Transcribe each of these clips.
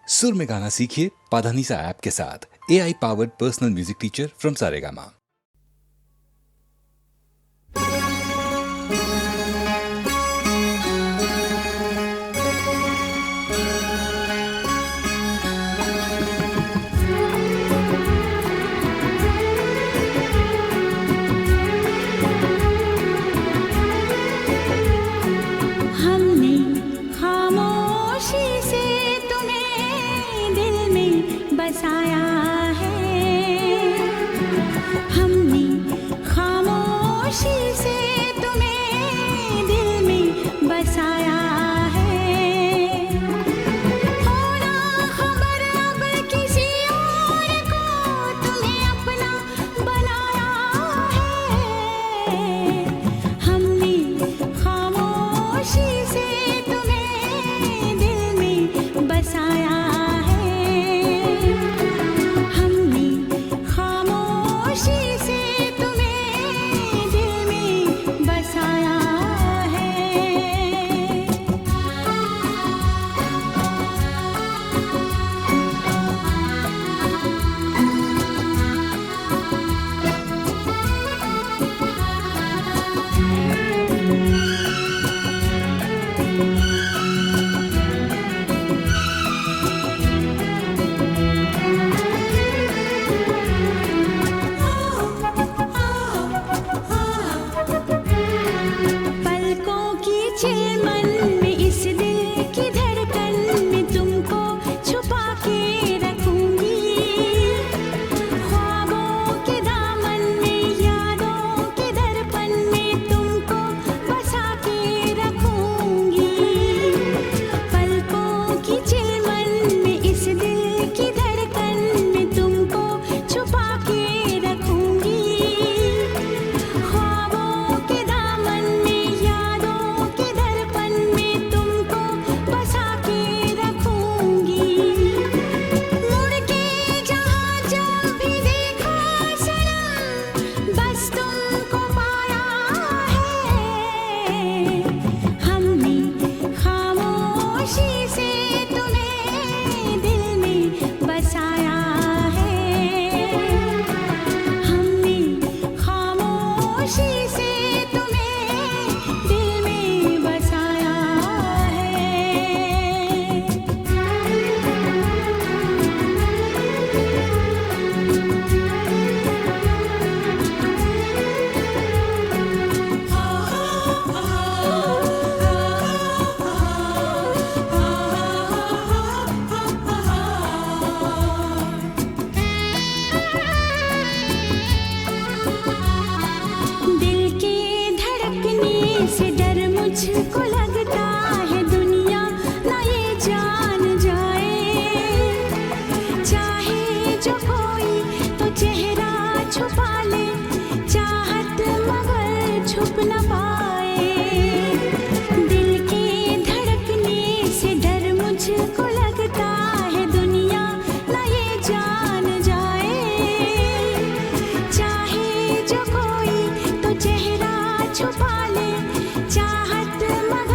सुर में गाना सीखिए पाधानीसा ऐप के साथ। AI powered personal music teacher from Saregama. हमने खामोशी से तुम्हें दिल में बसाया है। हमने खामोशी से तुम्हें दिल में बसाया है। होना खबर अब किसी और को तुम्हें अपना बनाया है। हमने खामोशी से तुम्हें दिल में बसाया है। हमने खामोशी से तुम्हें दिल में बसाया है। पलकों की चिलमन में इस दिल की धड़कन में तुमको छुपा के रखूंगी। ख्वाबों के दामन में यादों के दर्पण में तुमको बसा के रखूंगी। पलकों की चिलमन में इस दिल की धड़कन में तुमको छुपा के रखूंगी। ख्वाबों के दामन में यादों के दर्पण में तुमको बसा के रखूंगी। मुड़ के जहाँ जब भी देखा सनम बस तुमको पाया है। हमने खामोशी से तुम्हें दिल में बसाया है। हमने खामोशी से तुम्हें दिल में बसाया है। दिल के धड़कने से डर मुझको लगता है दुनिया ना ये जान जाए। चाहे जो कोई तो चेहरा छुपा ले, चाहत मगर छुप न पाए। दिल के धड़कने से डर मुझको लगता है दुनिया ना ये जान जाए। चाहे जो कोई तो चेहरा छुपा ले, चाहत मगर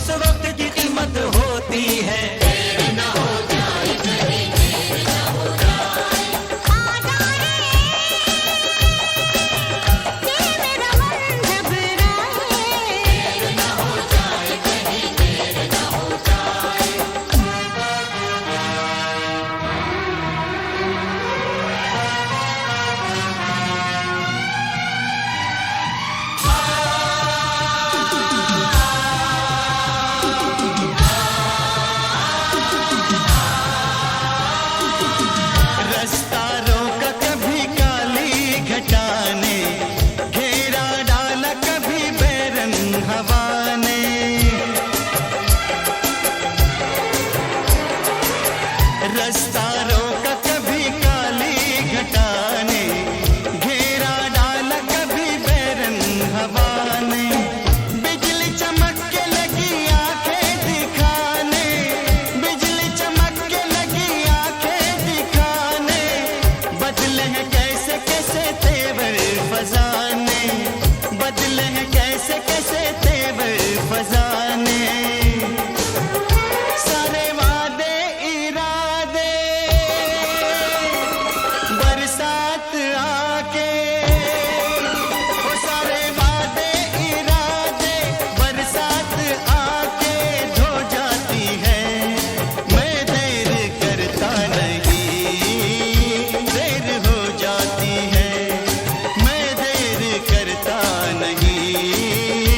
उस वक्त की कीमत होती है। रास्ता रोका कभी काली घटा ने, घेरा डाला कभी बैरंग हवा ने। रास्ता रोका कभी काली घटा ने, घेरा डाला कभी बैरंग हवा ने। बिजली चमक के लगी आंखें दिखाने, बिजली चमक के लगी आंखें दिखाने। बदले हैं कैसे कैसे तेवर फजाने, बदले हैं कैसे कैसे तेवर फजाने। सारे वादे इरादे बरसात आके, वो सारे वादे इरादे बरसात आके धो जाती है। मैं देर करता नहीं, देर हो जाती है। मैं देर करता नहीं,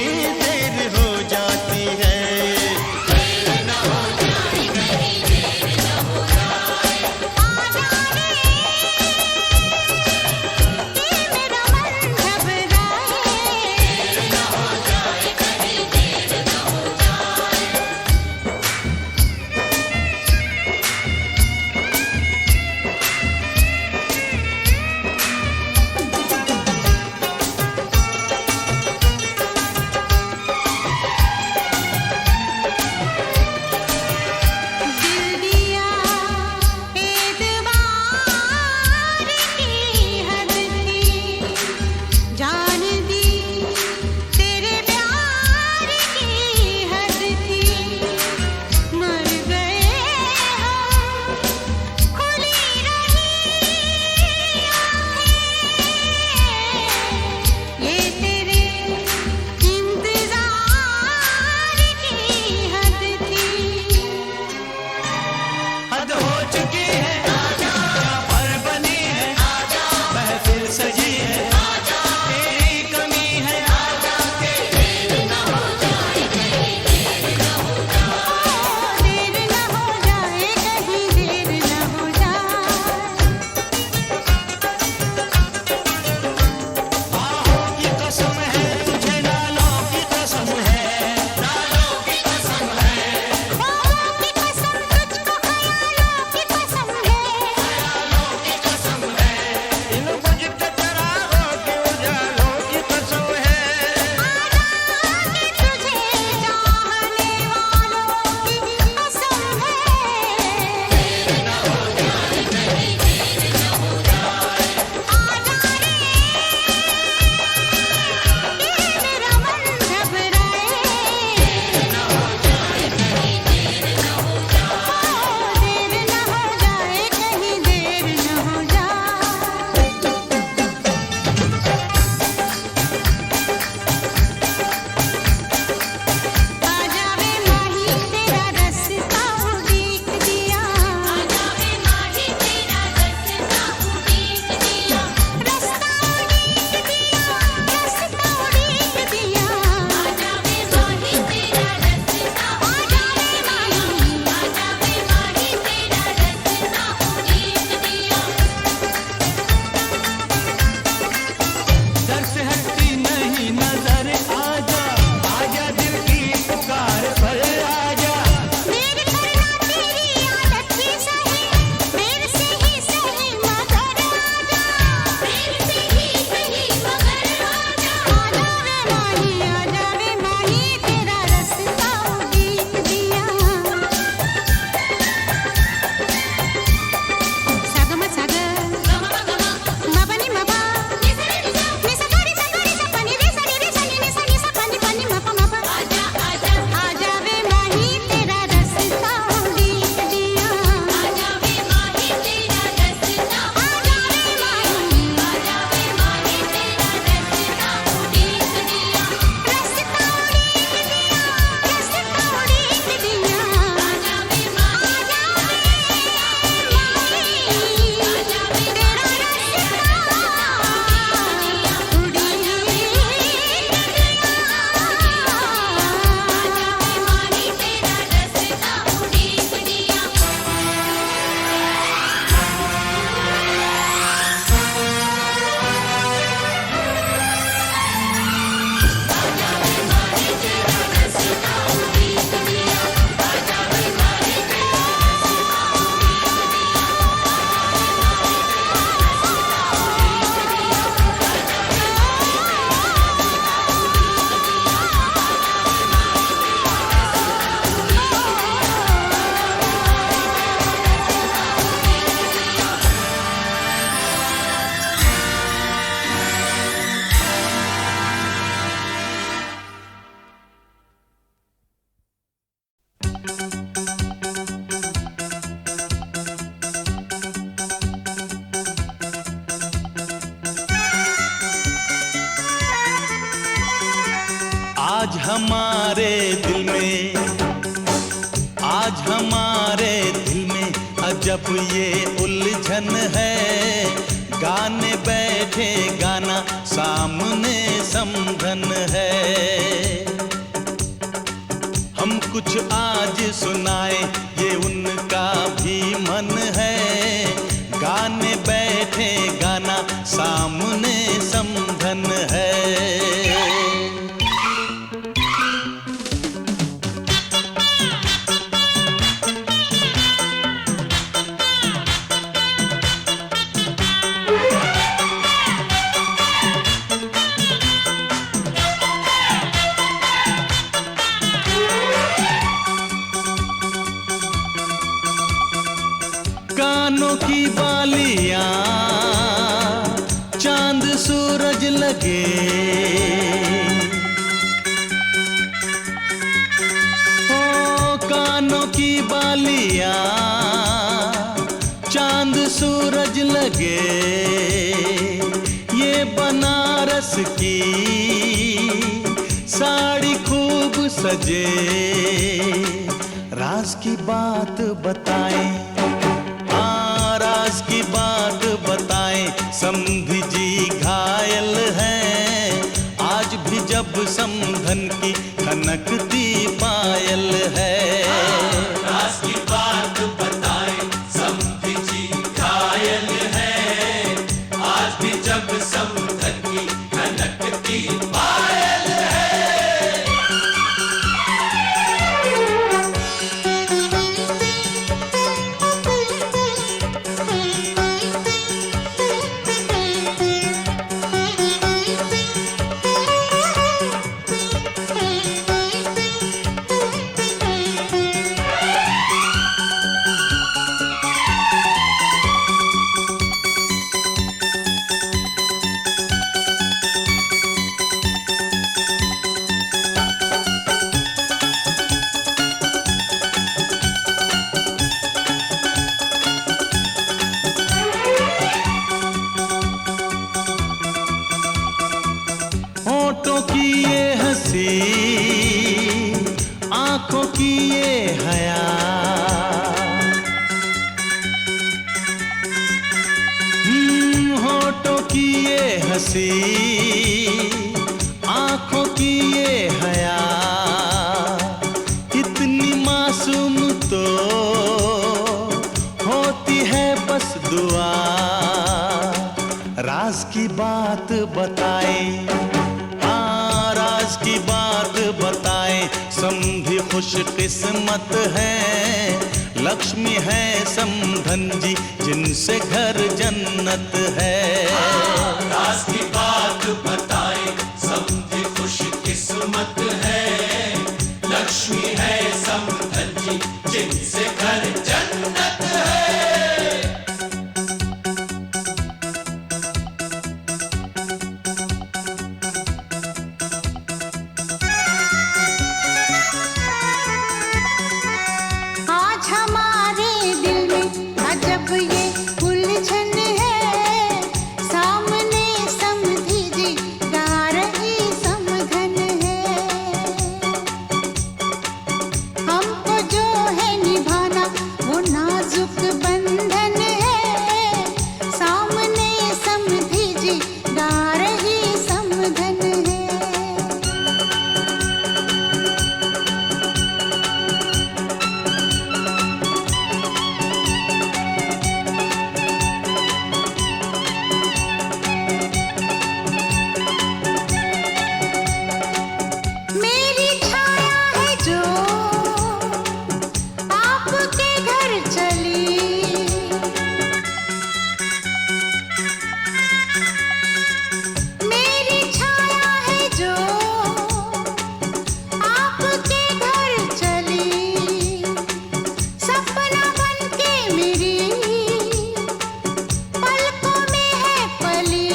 आज हमारे दिल में, आज हमारे दिल में अजब ये उलझन है। गाने बैठे गाना सामने समधन है। हम कुछ आज सुनाए ये उनका भी मन है। गाने बैठे गाना सामने समधन है। कानों की बालियां चांद सूरज लगे। ओ कानों की बालियां चांद सूरज लगे। ये बनारस की साड़ी खूब सजे। राज की बात बताएं, राज की बात बताएं। समधी जी घायल हैं, आज भी जब समधन की खनकती पायल है। राज की बात बताएं, समधी जी घायल हैं, आज भी जब समधन की खनकती पायल है। होठों की ये हंसी, आंखों की ये हया। होठों की ये हंसी, आंखों की ये हया। इतनी मासूम तो होती है बस दुआ। राज की बात बताएं, राज की बात बताएं। समधी खुश किस्मत है, लक्ष्मी है समधन जी जिनसे घर जन्नत है। राज की बात बताएं, समधी खुश किस्मत है, लक्ष्मी है समधन जी जिनसे घर जन्नत है। आज हमारे दिल में अजब ये उलझन है। सामने समधी जी गा रही समधन है। हमको जो है निभाना वो नाजुक बंधन है। सामने समधी जी गा रही समधन है। मेरी छाया है जो आपके घर चली। मेरी छाया है जो आपके घर चली। सपना बनके मेरी पलकों में है पली।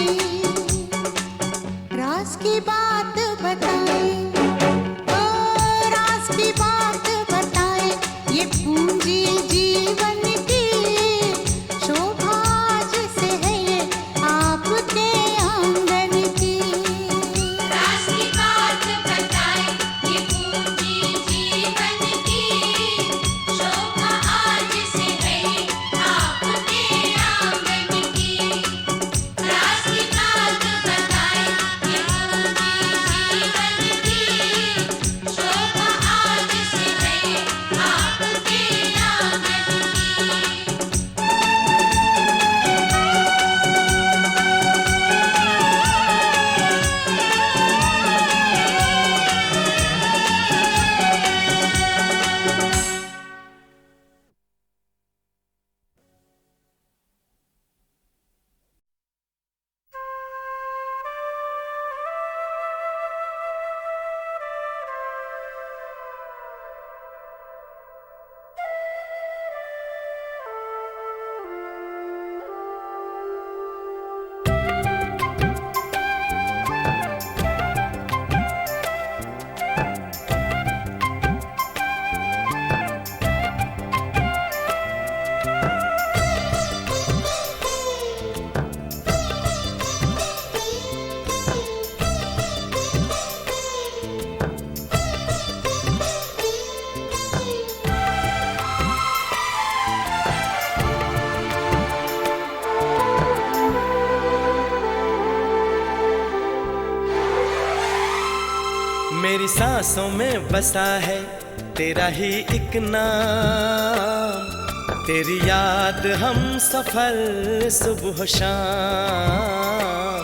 राज की बात बताएं, ओ राज की बात बताएं। ये पूंजी जीवन की शोभा जिसे है ये आपके आंगन की। राज की बात बताएं, मेरी सांसों में बसा है तेरा ही एक नाम, तेरी याद हम सफर सुबह शाम,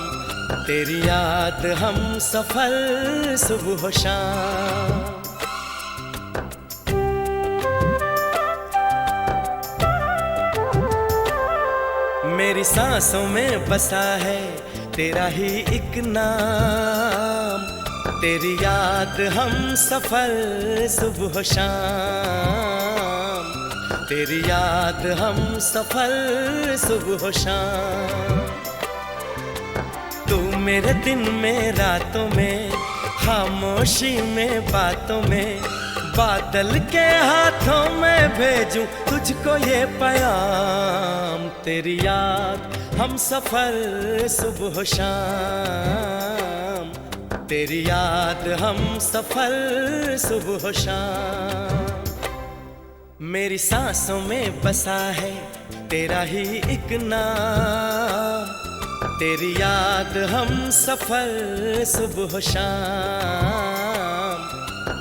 तेरी याद हम सफर सुबह शाम। मेरी सांसों में बसा है तेरा ही एक नाम, तेरी याद हम सफर सुबह शाम, तेरी याद हम सफर सुबह शाम। तू मेरे दिन में रातों में, खामोशी में बातों में, बादल के हाथों में भेजूं तुझको ये पैगाम, तेरी याद हम सफर सुबह शाम, तेरी याद हम सफर सुबह शाम। मेरी सांसों में बसा है तेरा ही एक नाम, तेरी याद हम सफर सुबह शाम,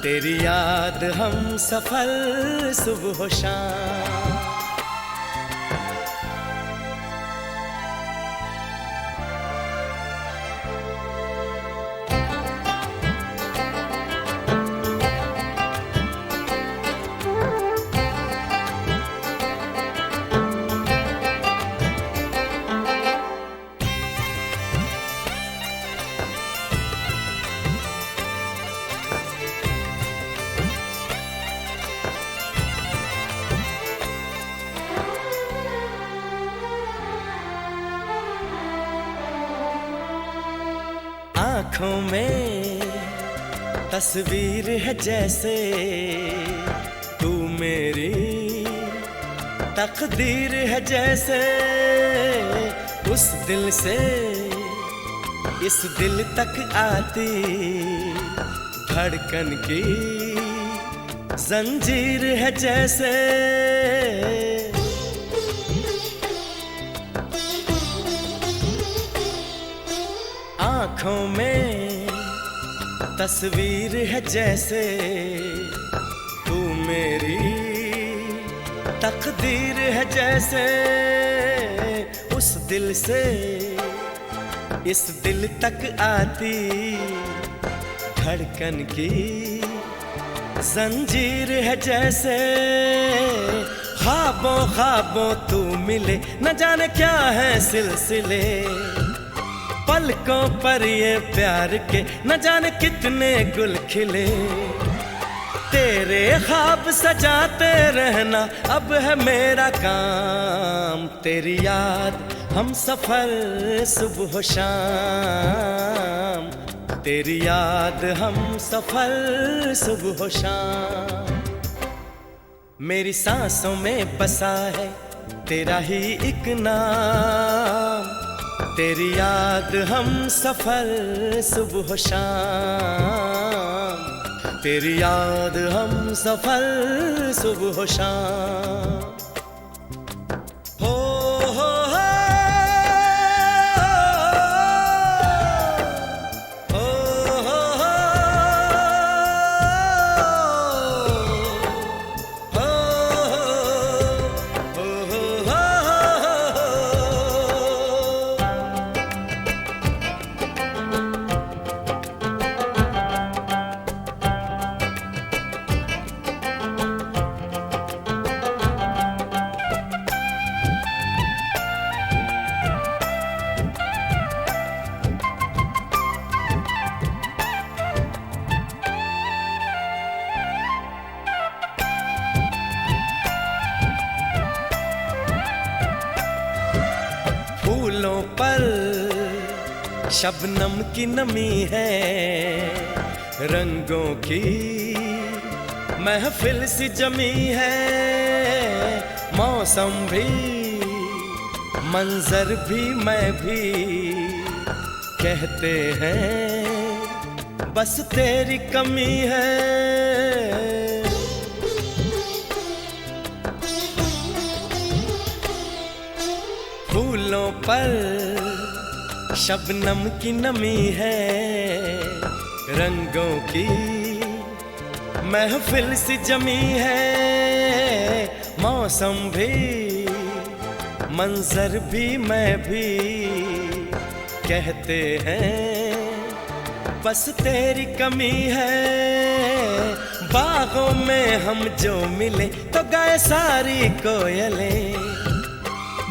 तेरी याद हम सफर सुबह शाम। आँखों में तस्वीर है जैसे तू मेरी तकदीर है जैसे, उस दिल से इस दिल तक आती धड़कन की जंजीर है जैसे। आँखों में तस्वीर है जैसे तू मेरी तकदीर है जैसे, उस दिल से इस दिल तक आती धड़कन की जंजीर है जैसे। ख्वाबों ख्वाबों तू मिले न जाने क्या है सिलसिले, पलकों पर ये प्यार के न जाने कितने गुल खिले, तेरे ख्वाब सजाते रहना अब है मेरा काम, तेरी याद हम सफर सुबह शाम, तेरी याद हम सफर सुबह शाम। मेरी सांसों में बसा है तेरा ही एक नाम, तेरी याद हम सफर सुबह शाम, तेरी याद हम सफर सुबह शाम। हो हो हो, हो हो हो, हो हो हो। फूलों पर शबनम की नमी है, रंगों की महफिल सी जमी है, मौसम भी मंजर भी मैं भी कहते हैं बस तेरी कमी है। फूलों पर शबनम की नमी है, रंगों की महफिल सी जमी है, मौसम भी मंजर भी मैं भी कहते हैं बस तेरी कमी है। बागों में हम जो मिले तो गाए सारी कोयलें,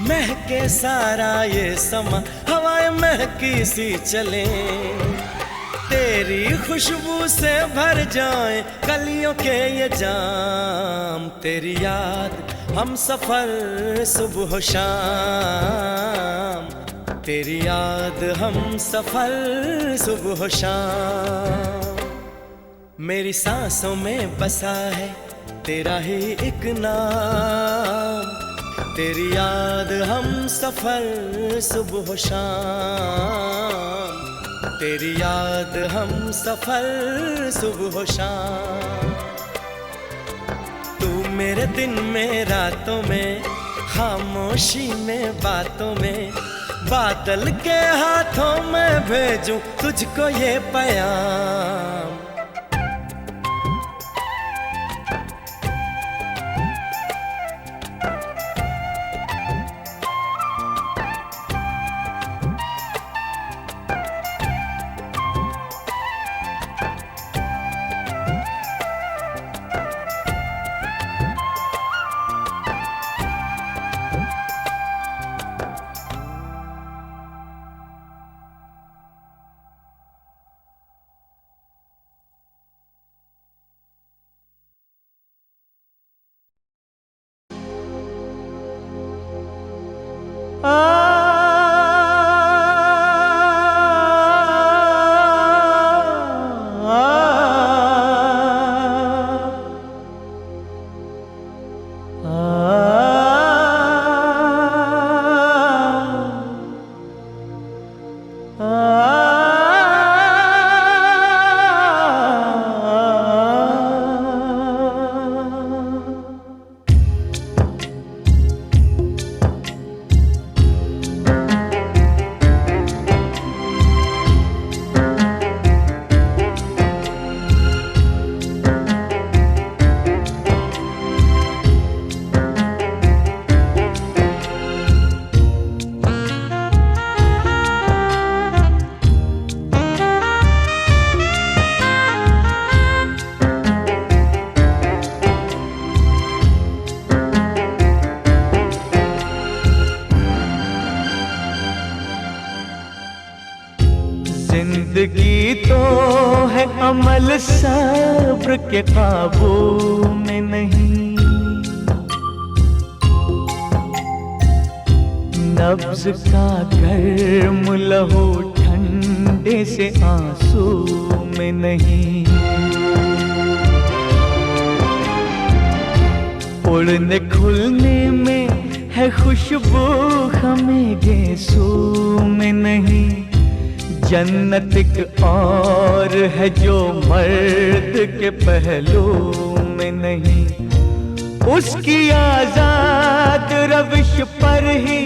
महके सारा ये समा हवाएं महकी सी चले, तेरी खुशबू से भर जाए कलियों के ये जाम। तेरी याद हम सफर सुबह शाम, तेरी याद हम सफर सुबह शाम। मेरी सांसों में बसा है तेरा ही एक नाम, तेरी याद हम सफर सुबह शाम, तेरी याद हम सफर सुबह शाम। तू मेरे दिन में रातों में, खामोशी में बातों में, बादल के हाथों में भेजूं तुझको ये पैगाम। जिंदगी तो है अमल सब्र के काबू में नहीं, नब्ज का गर्म लहू ठंडे से आंसू में नहीं, उड़ने खुलने में है खुशबू हमें गेसू में नहीं, जन्नत एक और है जो मर्द के पहलू में नहीं, उसकी आजाद रविश पर ही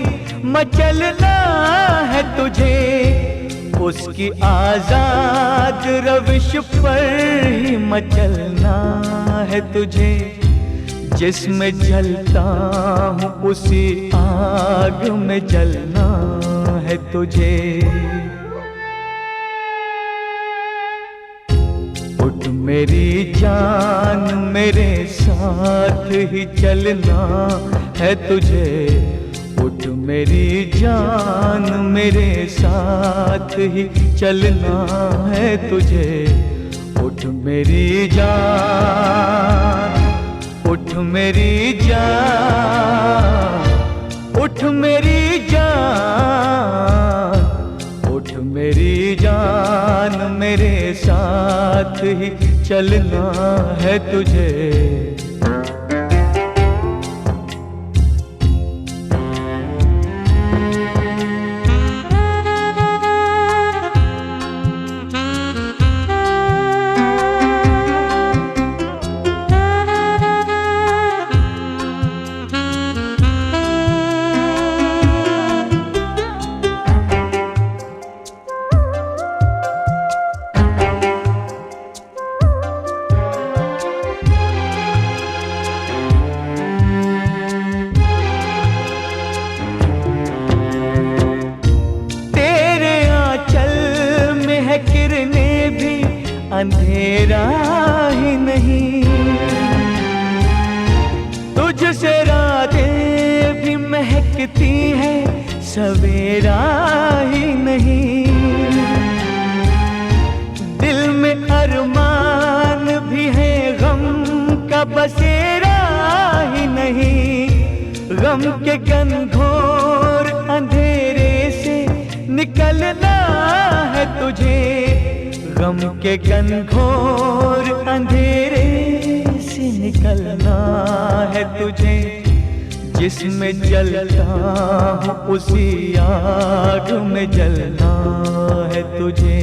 मचलना है तुझे, उसकी आजाद रविश पर ही मचलना है तुझे, जिसमें जलता हूँ उसी आग में जलना है तुझे। उठ मेरी जान मेरे साथ ही चलना है तुझे, उठ मेरी जान मेरे साथ ही चलना है तुझे, उठ मेरी जान, उठ मेरी जान, उठ मेरी जान, उठ मेरी जान मेरे साथ ही चलना है तुझे। भी अंधेरा ही नहीं, तुझसे रातें भी महकती है सवेरा ही नहीं, दिल में अरमान भी है गम का बसेरा ही नहीं, गम के घनघोर अंधेरे से निकलना है तुझे, गम के घनघोर अंधेरे से निकलना है तुझे, जिसमें जलता हूँ उसी आग में जलना है तुझे।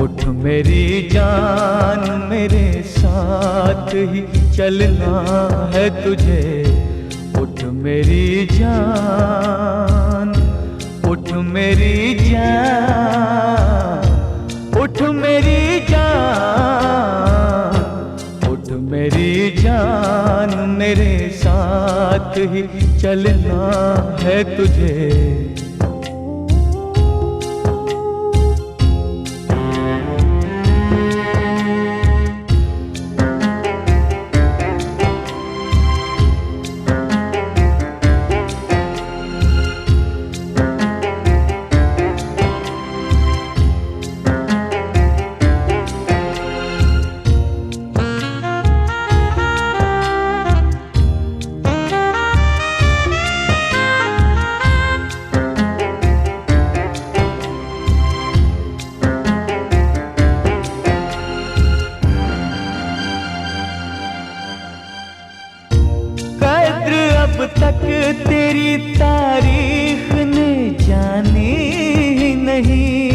उठ मेरी जान मेरे साथ ही चलना है तुझे, उठ मेरी जान, उठ मेरी जान, उठ मेरी जान, उठ मेरी जान मेरे साथ ही चलना है तुझे। अब तक तेरी तारीख ने जानी ही नहीं,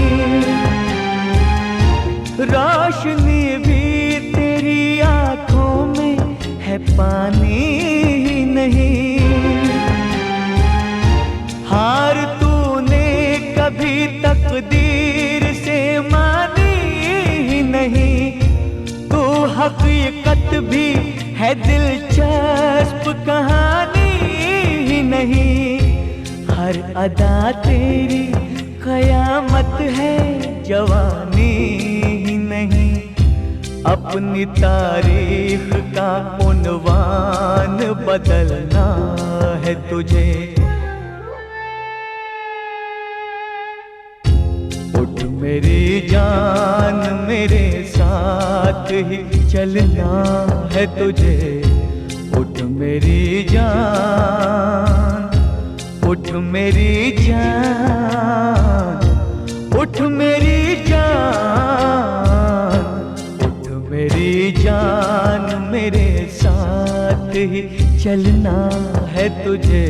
रोशनी भी तेरी आंखों में है पानी ही नहीं, हार तूने कभी तकदीर से मानी ही नहीं, तू हकीकत भी है दिलचस्प कहानी ही नहीं, हर अदा तेरी कयामत है जवानी ही नहीं, अपनी तारीख का उन्वान बदलना है तुझे। उठ मेरी जान मेरे साथ ही चलना है तुझे, उठ मेरी जान, उठ मेरी जान, उठ मेरी जान, उठ मेरी जान मेरे साथ ही चलना है तुझे।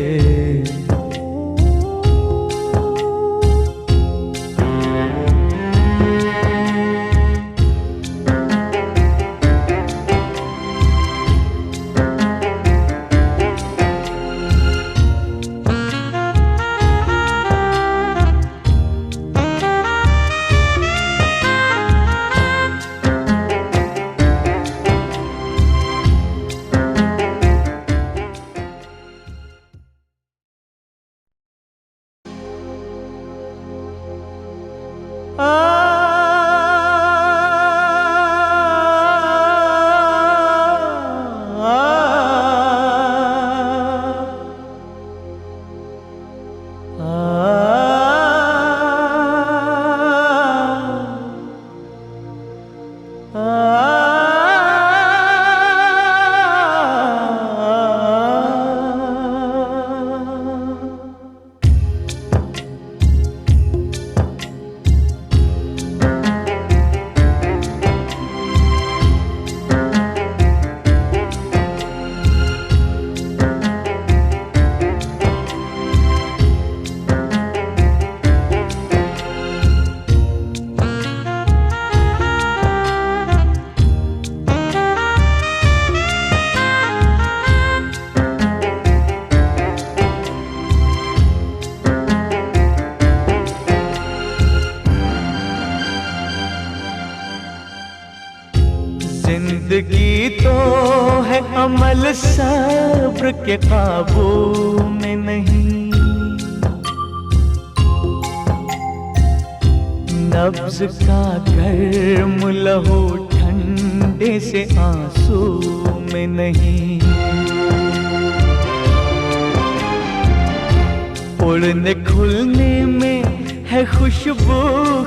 जिंदगी तो है अमल सब्र के काबू में नहीं, नब्ज का गर्म लहू ठंडे से आंसू में नहीं, उड़ने खुलने में है खुशबू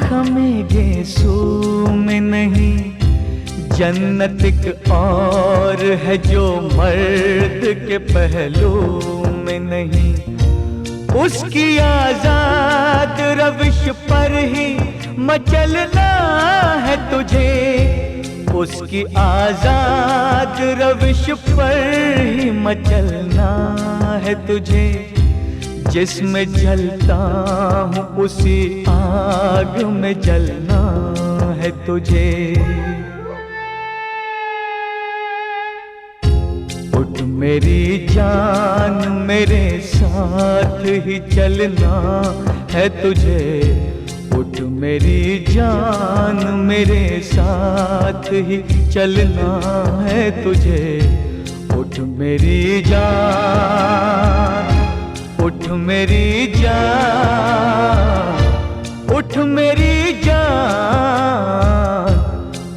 हमें गेसू में नहीं। जन्नत एक और है जो मर्द के पहलू में नहीं, उसकी आजाद रविश पर ही मचलना है तुझे, उसकी आजाद रविश पर ही मचलना है तुझे। जिसमें जलता हूँ उसी आग में जलना है तुझे। उठ मेरी जान मेरे साथ ही चलना है तुझे, उठ मेरी जान मेरे साथ ही चलना है तुझे। उठ मेरी जान, उठ मेरी जान, उठ मेरी जान,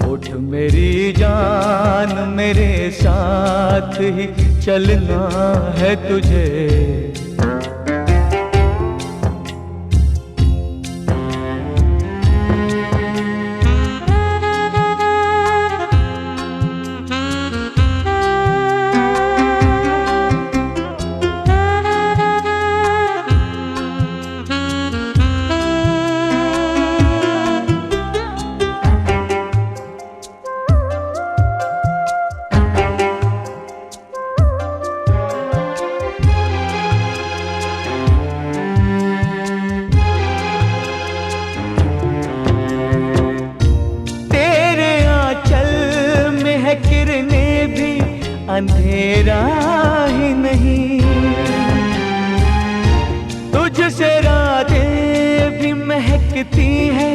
उठ मेरी जान मेरे साथ ही चलना है तुझे। अंधेरा ही नहीं, तुझसे रातें भी महकती है,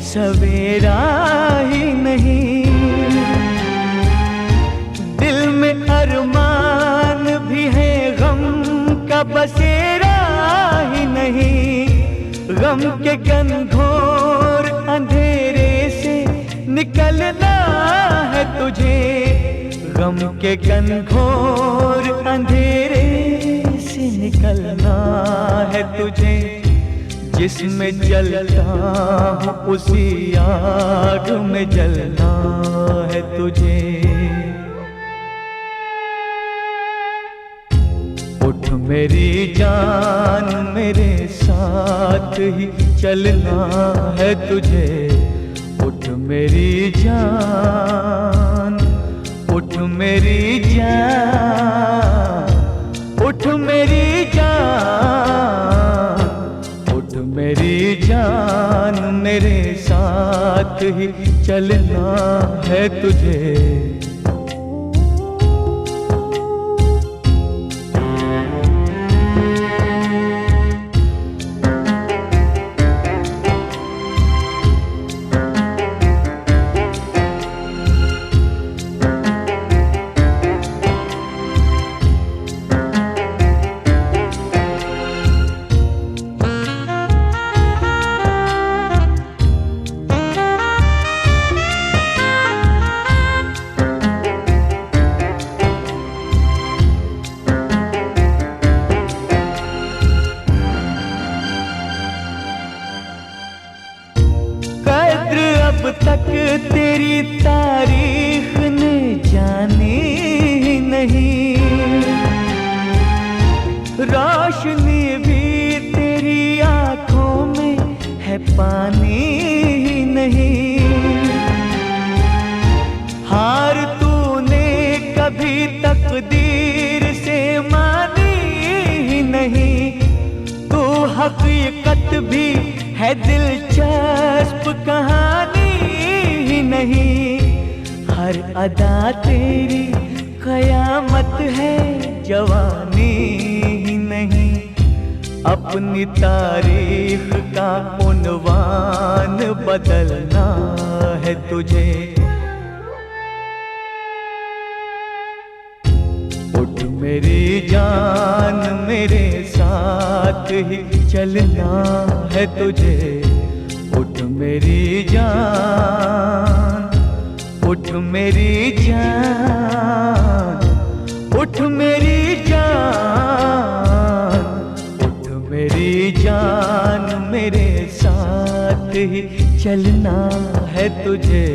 सवेरा ही नहीं। दिल में अरमान भी है, गम का बसेरा ही नहीं। गम के घनघोर अंधेरे से निकलना है तुझे, गम के घनघोर अंधेरे से निकलना है तुझे। जिसमें जलता हूँ उसी आग में जलना है तुझे। उठ मेरी जान मेरे साथ ही चलना है तुझे। उठ मेरी जान, उठ मेरी जान, उठ मेरी जान, उठ मेरी जान मेरे साथ ही चलना है तुझे। अब तक तेरी तारीख ने जानी ही नहीं, रोशनी भी तेरी आंखों में है, पानी ही नहीं। हार तूने कभी तकदीर से मानी ही नहीं। तू हकीकत भी है दिलचस्प कहानी ही नहीं। हर अदा तेरी कयामत है, जवानी ही नहीं। अपनी तारीख का उन्वान बदलना है तुझे। उठ मेरी जान मेरे साथ ही चलना है तुझे। उठ मेरी जान, उठ मेरी जान, उठ मेरी जान, उठ मेरी जान, मेरे साथ ही चलना है तुझे।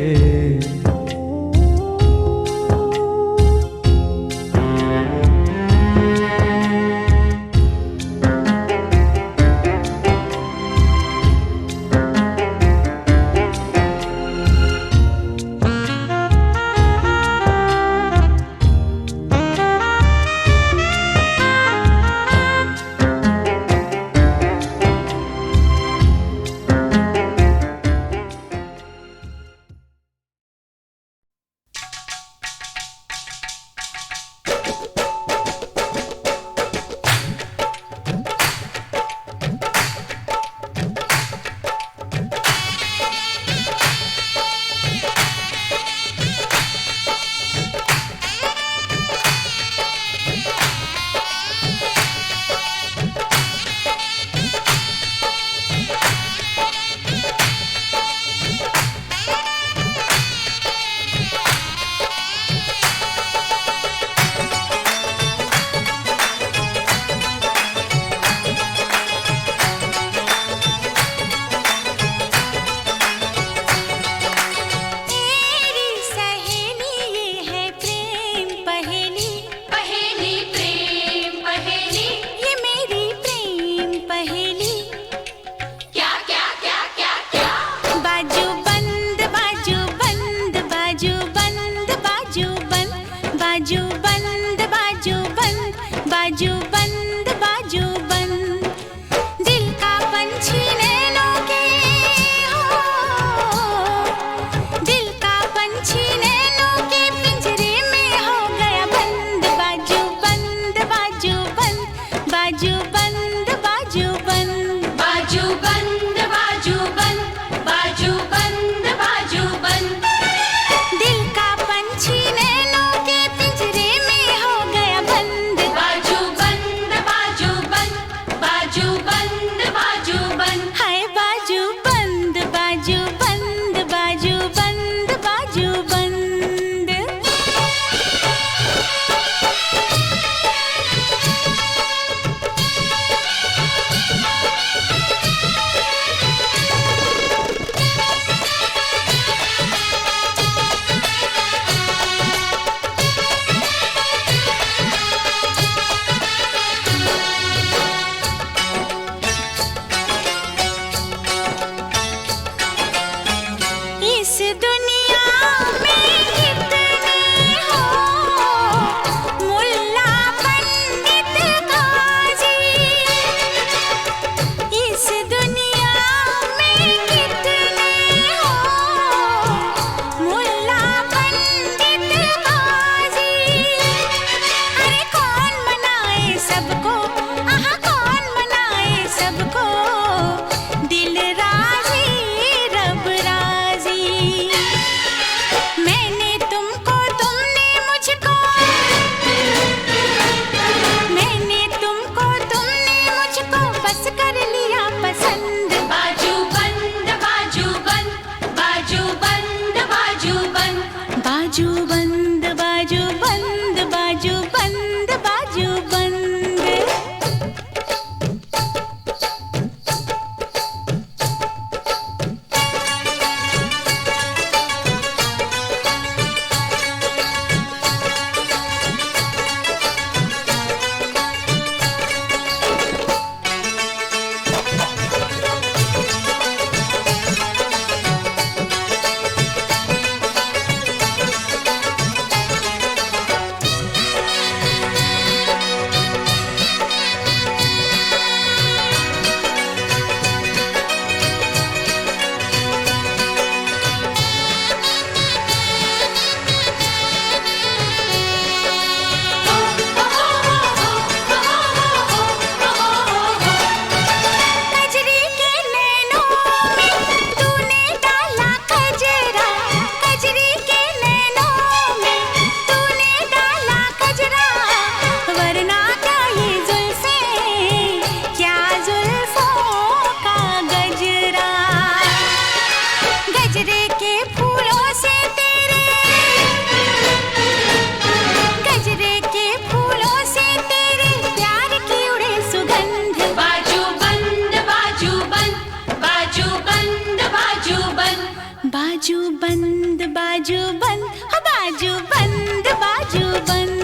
बाजू बंद बाजू बंद हो बाजू बंद बाजू बंद।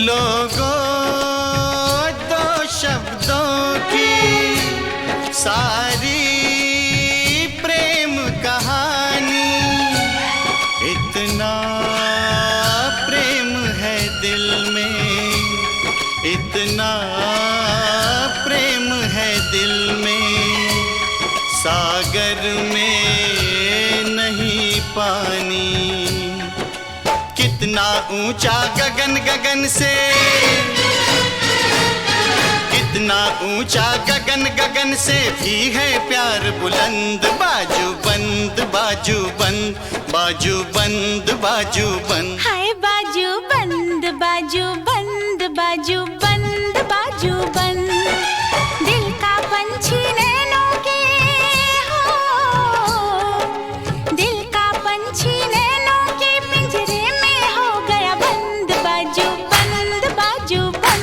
लोगों दो शब्दों की सारी प्रेम कहानी, इतना प्रेम है दिल में, इतना प्रेम है दिल में, सागर में नहीं पानी। कितना ऊंचा गगन गगन से, कितना ऊंचा गगन गगन से भी है प्यार बुलंद। बाजू बंद बाजू बंद बाजू बंद बाजू बंद। हाय बाजू बंद बाजू बंद बाजू बंद बाजू बंद। दिल का पंछी नैनों के हो, दिल का पंछी नैनों के पिंजरे में हो गया बंद। बाजू बंद बाजू बंद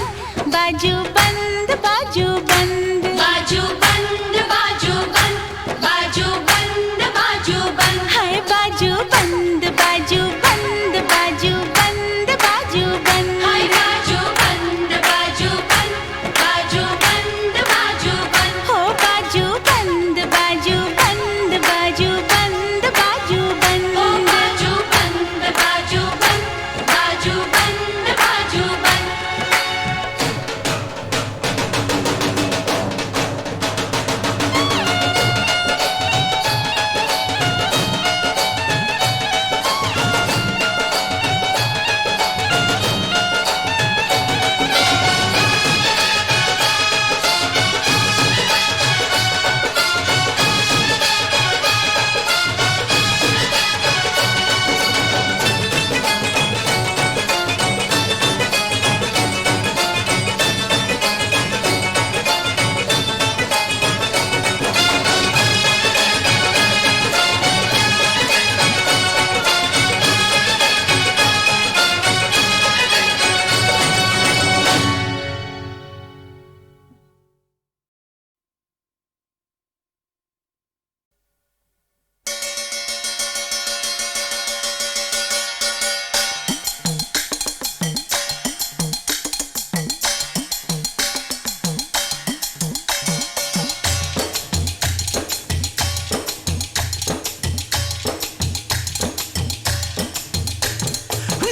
बाजू बंद बाजू बंद। बाजू बंद बाजू बंद बाजू बंद बाजू बंद। हाय बाजू बंद बाजू बंद बाजू बंद बाजू बंद। हाय बाजू बंद बाजू बंद बाजू बंद बाजू बंद। हो बाजू बंद बाजू बंद बाजू बंद बाजू बंद। ओ बाजू बंद बाजू बंद बाजू बंद बाजू बंद।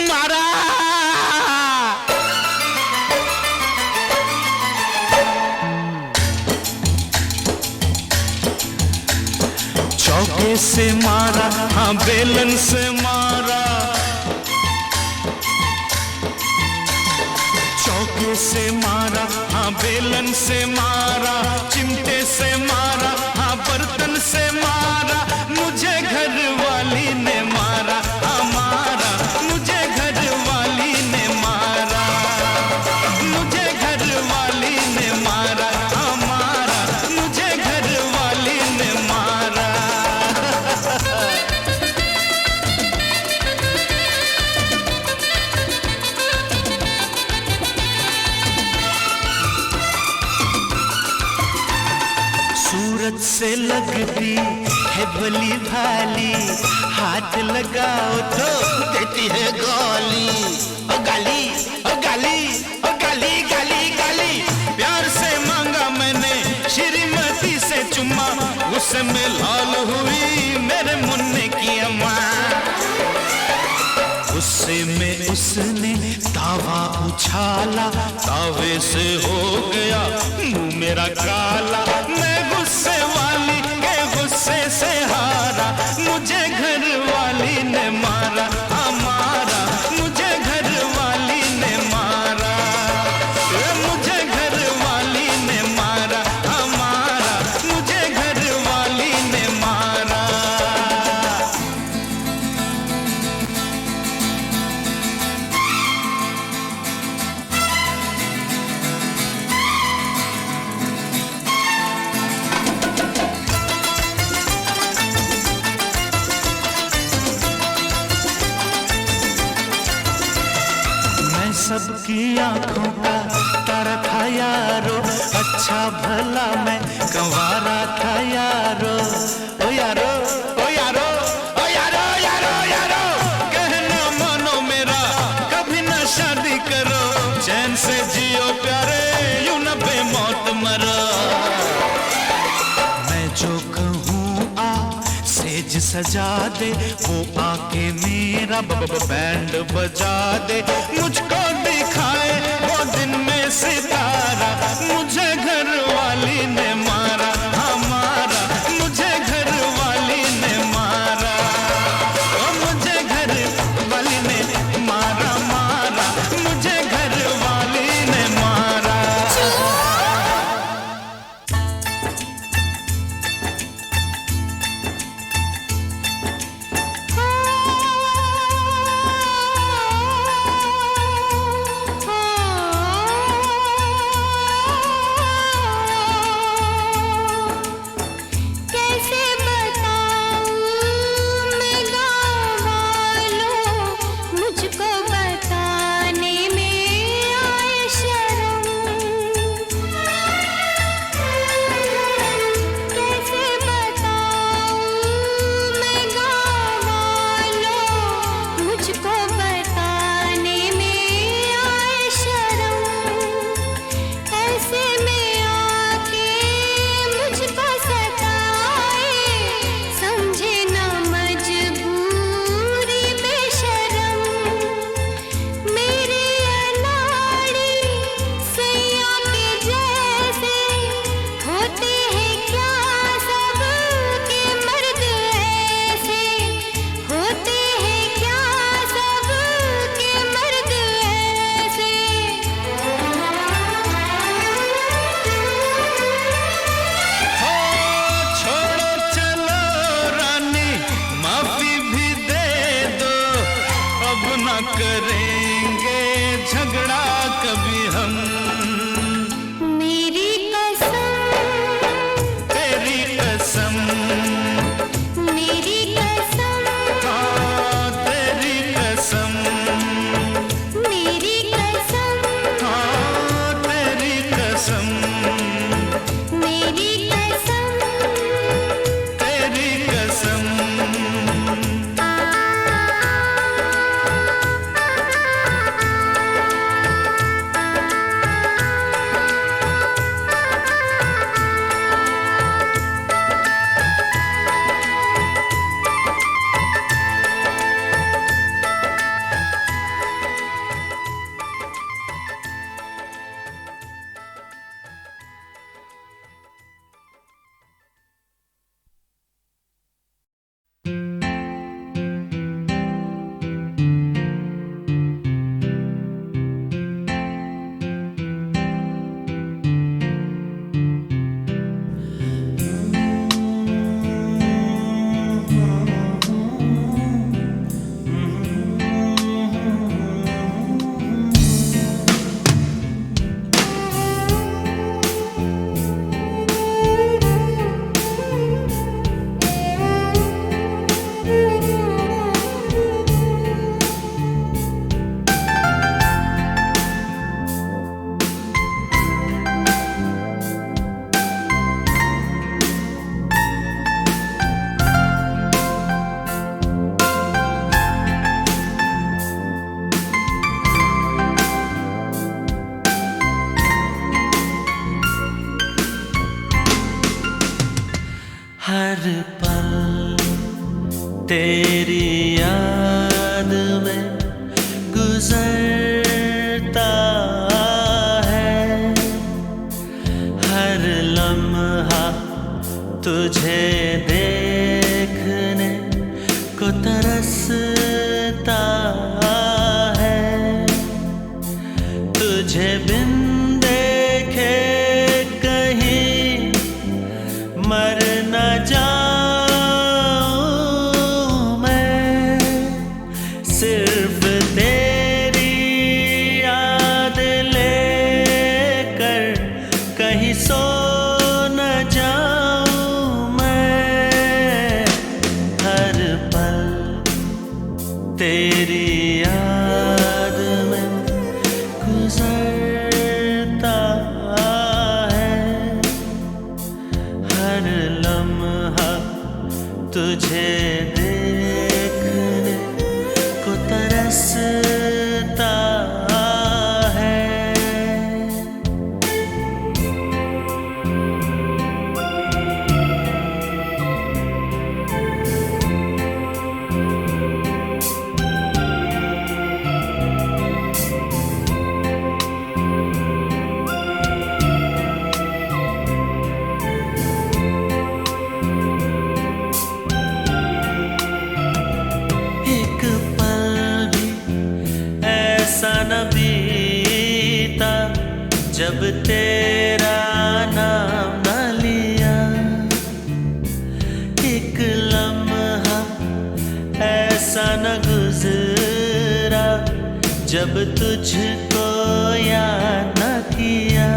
मारा चौके से मारा, हाँ बेलन से मारा, चौके से मारा, हाँ बेलन से मारा, चिमटे से मारा, हाँ बर्तन से मारा, मुझे घर वाली ने मारा, हाँ मारा, मुझे घर वाली ने मारा, मुझे घर वाली ने मारा, हाँ मारा, मुझे घर वाली ने मारा। सूरत से लगती है भली भाली, हाथ लगाओ तो देती है गाली। ओ गाली, ओ गाली, ओ गाली, गाली, गाली। प्यार से मांगा मैंने श्रीमती से चुम्मा, गुस्से में लाल हुई मेरे मुन्ने की अम्मा। गुस्से में उसने तावा उछाला, तावे से हो गया मुंह मेरा काला। मैं गुस्से वाली के गुस्से से हारा, मुझे घर वाली ने मारा, हाँ मारा, मुझे सबकी आंखों का तारा था यारो, अच्छा भला मैं कंवारा था यारो। ओ यारो, ओ यारो, ओ यारो, यारो, यारो, कहना मानो मेरा, कभी ना शादी करो, चैन से जियो प्यारे, यूं न बेमौत मरो। मैं जो कहूँ आ सेज सजा दे, वो आके मेरा बैंड बजा दे, मुझको दिखाए वो दिन में सितारा, मुझे घर वाली ने मारा, हमारा मुझे घर वाली ने मारा, ओ मुझे घर वाली ने मारा, मारा मुझे घर वाली ने मारा। कैसे बताऊं मैं गाँव वालों, मुझको बताने में आए शर्म। कैसे बताऊं मैं गाँव वालों, मुझको बताने में आए शर्म। ऐसे में आके मुझको सताए, समझे ना मजबूरी बेशरम। मेरी अनाड़ी सैया के जैसे होते हैं क्या सब के मर्द ऐसे, होते हैं क्या सब के मर्द ऐसे। छोड़ो चलो रानी, माफी भी दे दो, अब ना करेंगे झगड़ा कभी हम। मेरी कसम, तेरी कसम, मेरी कसम, हाँ तेरी कसम, मेरी कसम, हाँ तेरी कसम, मेरी कसम। तेरी कसम। हर पल तेरी याद में गुजरता है, हर लम्हा तुझे देखने को तरसता है, तुझे बिन देखे कहीं मर न जाऊं मैं, सिर्फ तेरी याद लेकर कहीं सो न जाऊं मैं। हर पल तेरी याद में जब तेरा नाम न लिया, एक लम्हा ऐसा न गुजरा जब तुझको याद न किया।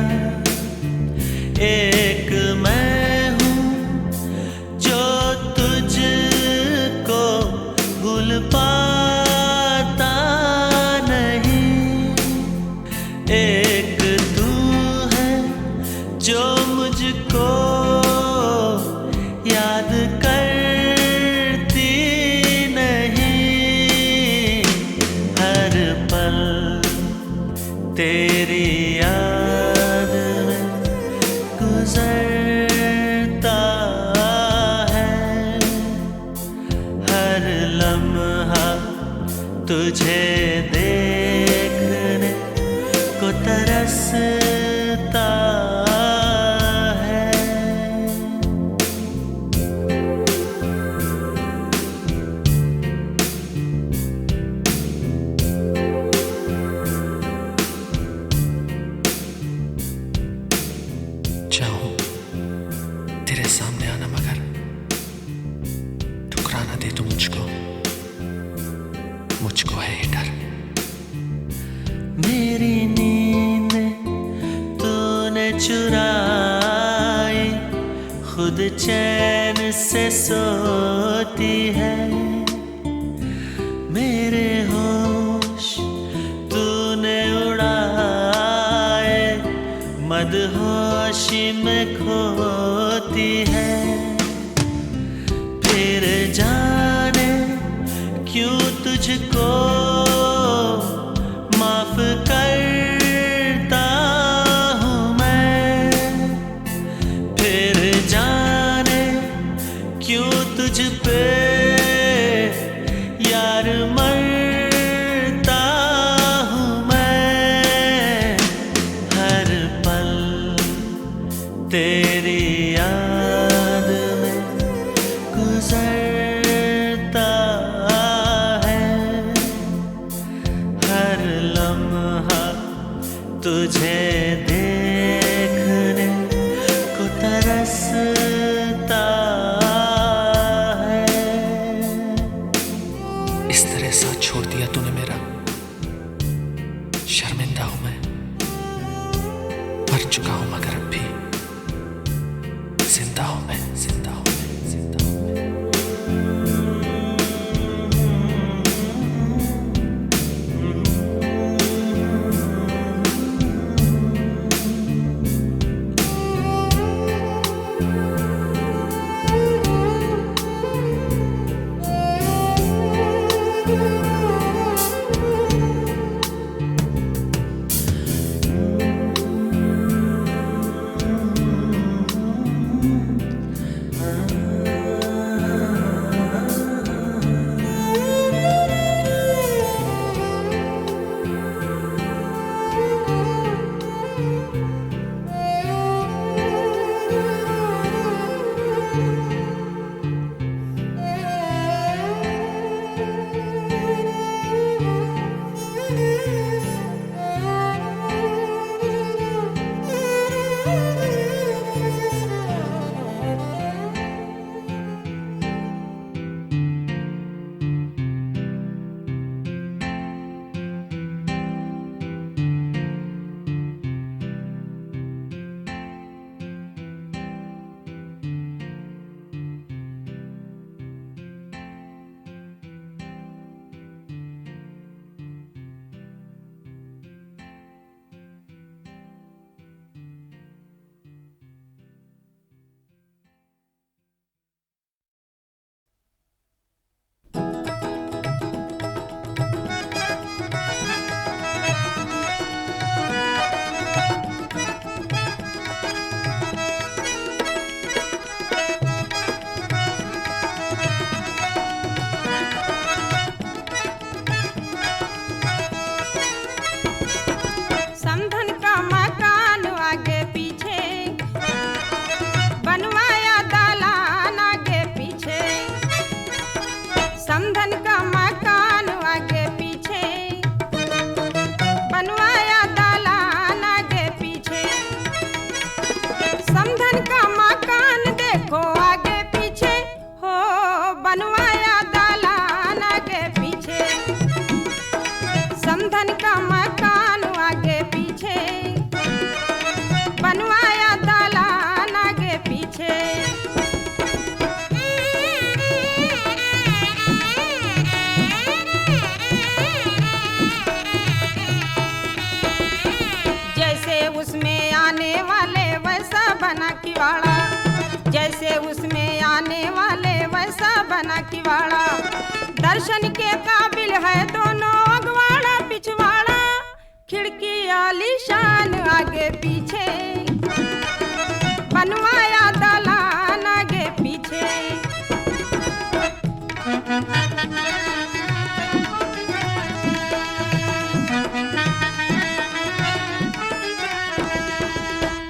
एक मैं हूँ जो तुझको भूल पाता नहीं, एक तू है जो मुझको याद करती नहीं। हर पल तेरी याद में गुजरता है, हर लम्हा तुझे देखने को तरसता है। चाहूं तेरे सामने आना, मगर ठुकराना दे तू मुझको, मुझको है ये डर। मेरी नींद तूने चुराई, खुद चैन से सोती है। मेरे होश तूने उड़ाए, मदहोशी में खोती है। फिर जाने क्यों तुझको माफ करता हूँ मैं, फिर जाने क्यों तुझ पे यार मरता हूँ मैं। हर पल तेरी याद में गुजरता है, हर लम्हा तुझे देखने को तरसता है। इस तरह साथ छोड़ दिया तूने मेरा, शर्मिंदा हूं मैं, मर चुका हूं मगर अब भी जिंदा हूं मैं, जिंदा हूं मैं, जिंदा हूं मैं। उसमें आने वाले वैसा बना किवाड़ा। दर्शन के काबिल है दोनों अगवाड़ा पिछवाड़ा, खिड़की आलीशान आगे पीछे, बनवाया दालान आगे पीछे।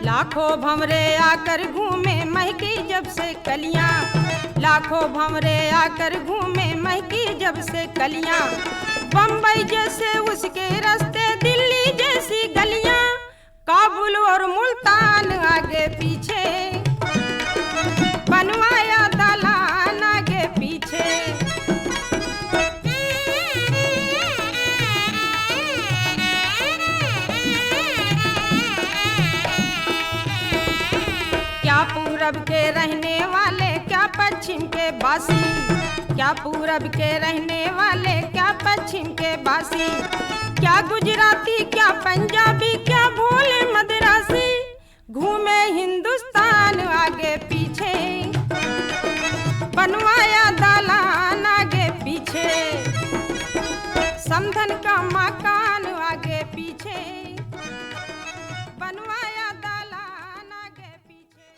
लाखों भंवरे आकर घूमे महकी जब से कलियां, लाखों भंवरे आकर घूमे महकी जब से कलियां। बम्बई जैसे उसके रास्ते, दिल्ली जैसी गलियां, काबुल और मुल्तान आगे पीछे, बनवाया दालान आगे पीछे। क्या पूरब के रहने वाले, क्या पश्चिम के बासी, क्या पूरब के रहने वाले, क्या पश्चिम के बासी, क्या गुजराती, क्या पंजाबी, क्या भोले मद्रासी, घूमे हिंदुस्तान आगे पीछे, बनवाया दालान आगे पीछे, समधन का मकान आगे पीछे, बनवाया दालान आगे पीछे।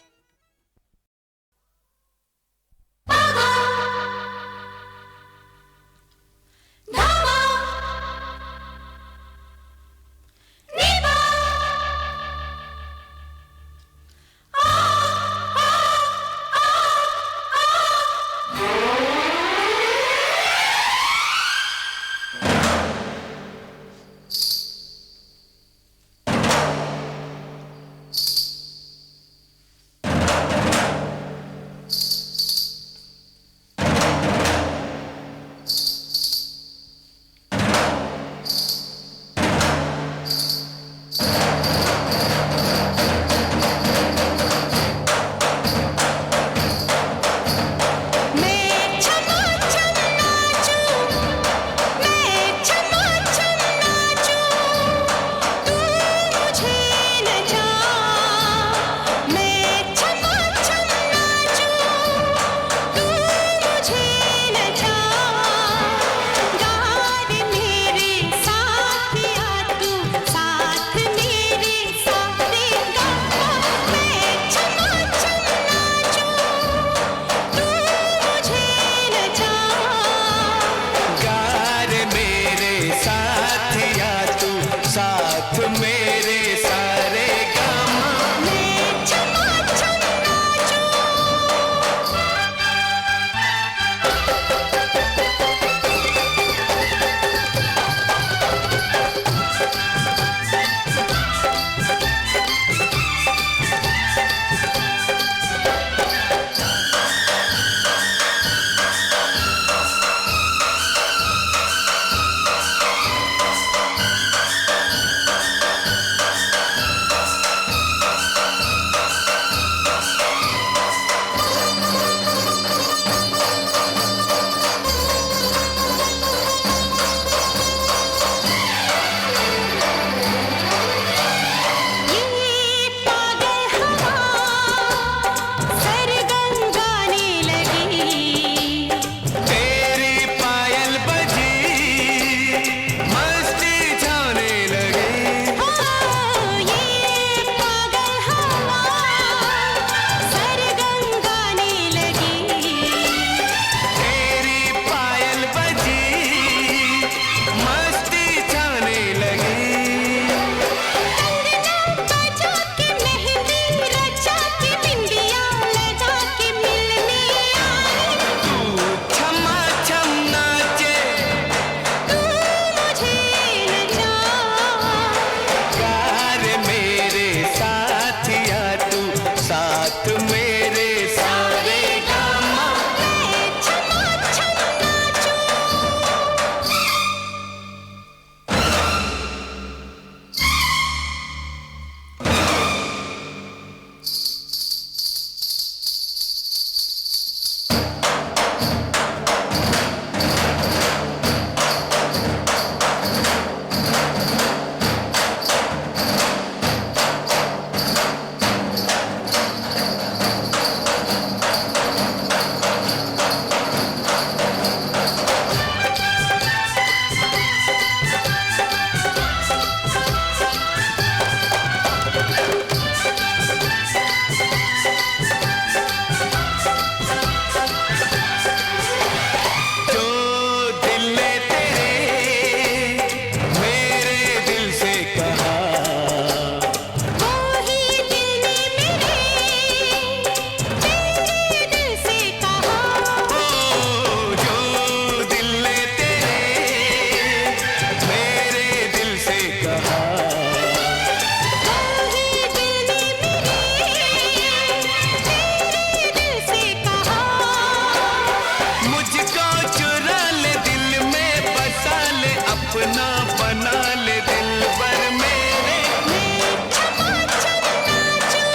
अपना बना ले दिलबर मेरे। मैं छमाछम नाचूं,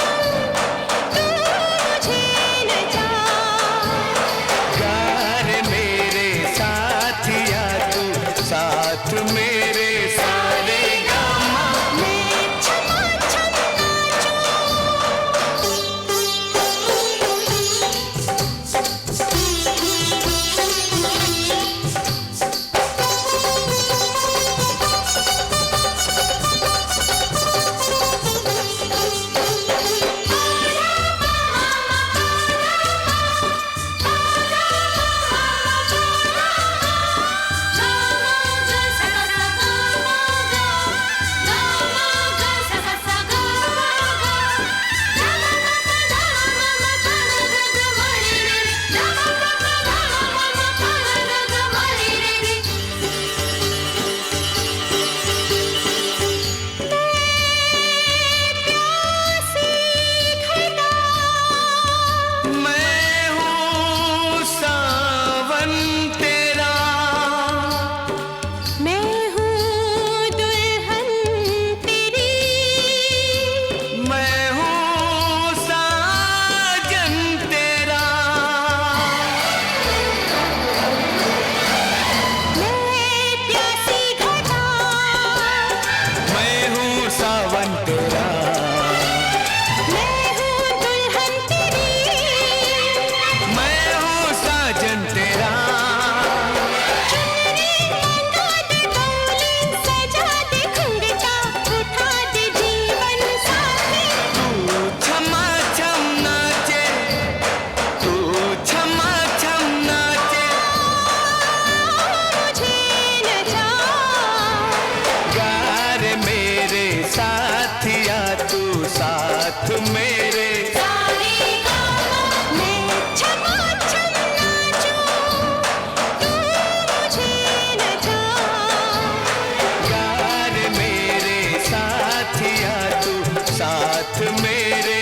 तू मुझे नचा। यार मेरे साथिया तू साथ मेरे सारे गामा। मैं छमाछम मैं हूँ सावन तेरा, मैं हूँ दुल्हन तेरी। मैं हूँ साजन तेरा। मैं प्यासी घटा, मैं हूँ सावन तेरा। मैं हूँ दुल्हन तेरी। मैं हूँ साजन तेरा। चुनरी मंगा दे डोली, सजा दे घुंघटा, उठा दे जीवन साथी। तू छमा छम नाचे, तू छमा छम नाचे। मुझे नचा। यार मेरे साथिया तू साथ मेरे। मैं छमाछम नाचूं, तू मुझे नचा। यार मेरे साथिया तू साथ मेरे।